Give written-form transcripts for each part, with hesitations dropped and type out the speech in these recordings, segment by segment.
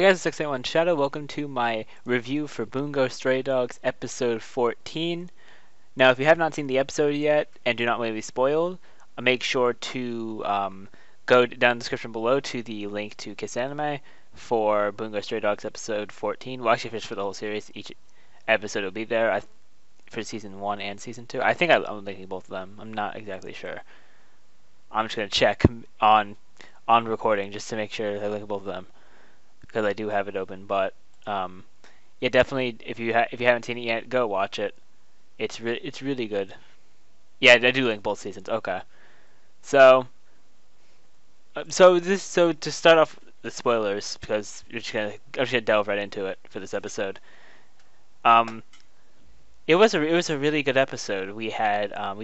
Hey guys, it's 681 Shadow. Welcome to my review for Bungou Stray Dogs episode 14. Now, if you have not seen the episode yet and do not want to be spoiled, make sure to go down in the description below to the link to Kiss Anime for Bungou Stray Dogs episode 14. Well, actually, if it's for the whole series, each episode will be there for season 1 and season 2. I think I'm linking both of them. I'm not exactly sure. I'm just going to check on recording just to make sure I link both of them, because I do have it open. But yeah, definitely if you haven't seen it yet, go watch it. It's really good. Yeah, I do link both seasons. Okay, so to start off the spoilers, because I'm just gonna delve right into it for this episode. Um, it was a really good episode. We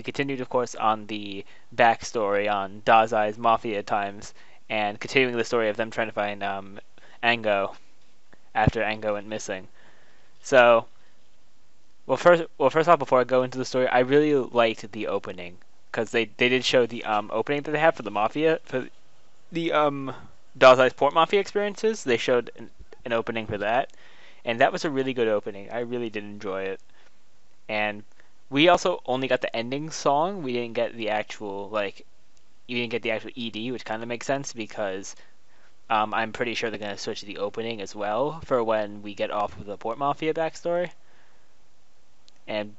continued, of course, on the backstory on Dazai's mafia times, and continuing the story of them trying to find Ango after Ango went missing. So, first off, before I go into the story, I really liked the opening, because they did show the opening that they have for the mafia, for the Dazai's Port Mafia experiences. They showed an opening for that, and that was a really good opening. I really did enjoy it. And we also only got the ending song. We didn't get the actual you didn't get the actual ED, which kind of makes sense because I'm pretty sure they're gonna switch the opening as well for when we get off of the Port Mafia backstory, and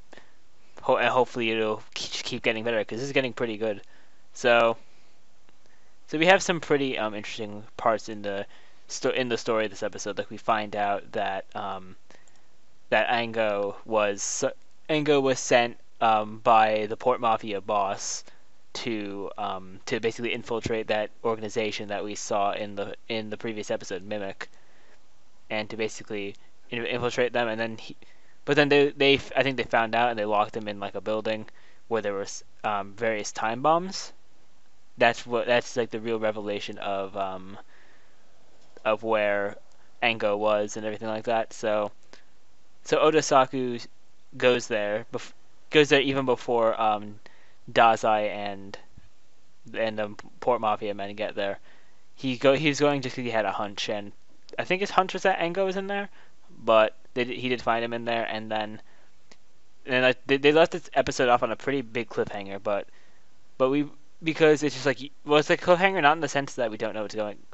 hopefully it'll keep getting better, because this is getting pretty good. So we have some pretty interesting parts in the story of this episode. Like, we find out that that Ango was sent by the Port Mafia boss to basically infiltrate that organization that we saw in the previous episode, Mimic, and to basically infiltrate them. And then but then they I think they found out, and they locked him in like a building where there was various time bombs. That's like the real revelation of where Ango was and everything like that. So Odasaku goes there even before Dazai and Port Mafia men get there. He's going just because he had a hunch, and I think his hunch was that Ango was in there, but he did find him in there. And then they left this episode off on a pretty big cliffhanger, but we because it's just like, well, it's like a cliffhanger, not in the sense that we don't know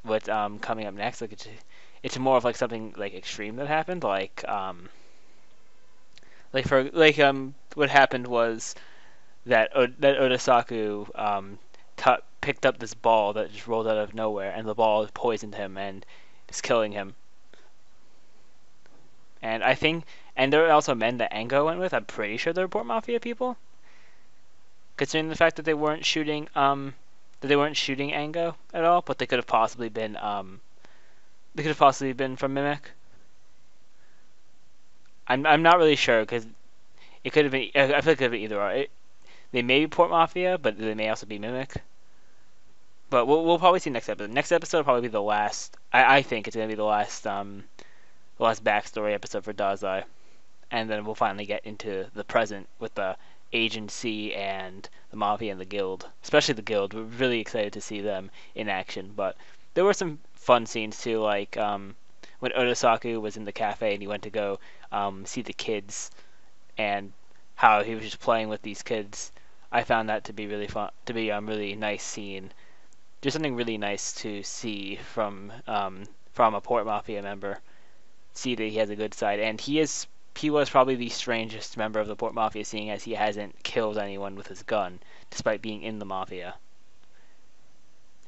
what's coming up next. Like, it's more of like something like extreme that happened, what happened was that that Odasaku picked up this ball that just rolled out of nowhere, and the ball poisoned him and is killing him. And there are also men that Ango went with. I'm pretty sure they're Port Mafia people, considering the fact that they weren't shooting Ango at all, but they could have possibly been from Mimic. I'm not really sure, because it could have been. I feel like it could have been either or. They may be Port Mafia, but they may also be Mimic. But we'll probably see next episode. Next episode will probably be the last. I think it's gonna be the last backstory episode for Dazai, and then we'll finally get into the present with the agency and the Mafia and the Guild. Especially the Guild. We're really excited to see them in action. But there were some fun scenes too, like when Odasaku was in the cafe and he went to go see the kids, and how he was just playing with these kids. I found that to be really fun, to be really nice scene. Just something really nice to see from a Port Mafia member. See that he has a good side, and he was probably the strangest member of the Port Mafia, seeing as he hasn't killed anyone with his gun, despite being in the Mafia.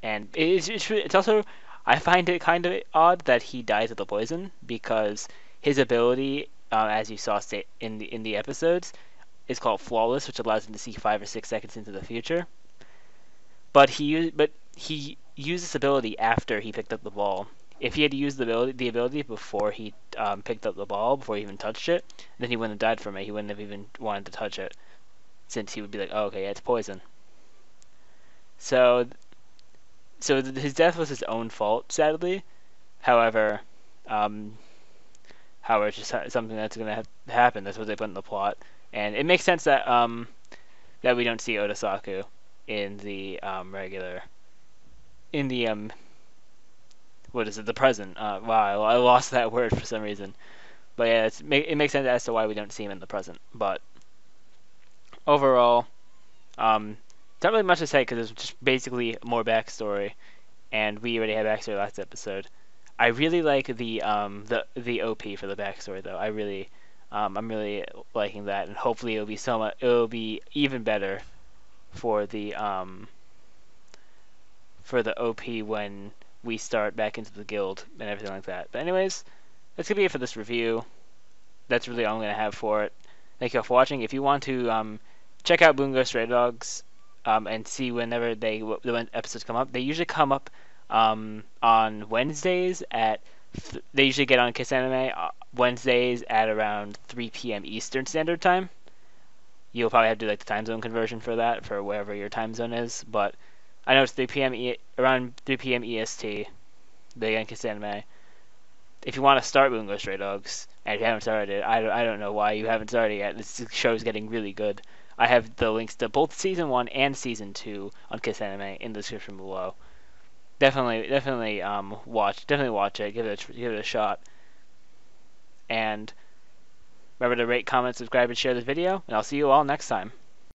And it's also, I find it kind of odd that he dies of the poison, because his ability, as you saw in the episodes, is called Flawless, which allows him to see 5 or 6 seconds into the future. But he used this ability after he picked up the ball. If he had used the ability before he picked up the ball, before he even touched it, then he wouldn't have died from it. He wouldn't have even wanted to touch it, since he would be like, oh, okay, yeah, it's poison. So his death was his own fault, sadly. However, it's just something that's going to happen. That's what they put in the plot. And it makes sense that we don't see Odasaku in the regular, in the what is it? The present. Wow, I lost that word for some reason. But yeah, it makes sense as to why we don't see him in the present. But overall, not really much to say because it's just basically more backstory, and we already had backstory last episode. I really like the OP for the backstory though. I'm really liking that, and hopefully it'll be even better for the OP when we start back into the guild and everything like that. But anyways, that's gonna be it for this review. That's really all I'm gonna have for it. Thank you all for watching. If you want to check out Bungou Stray Dogs and see whenever when episodes come up, they usually come up on Wednesdays they usually get on Kiss Anime Wednesdays at around 3 p.m. Eastern Standard Time. You'll probably have to do like the time zone conversion for that for wherever your time zone is, but I know it's 3 p.m. Around 3 p.m. EST. They get on Kiss Anime. If you want to start Bungo Stray Dogs, and if you haven't started it, I don't know why you haven't started yet. This show's getting really good. I have the links to both season 1 and season 2 on Kiss Anime in the description below. Definitely watch it. Give it a shot. And remember to rate, comment, subscribe, and share this video. And I'll see you all next time.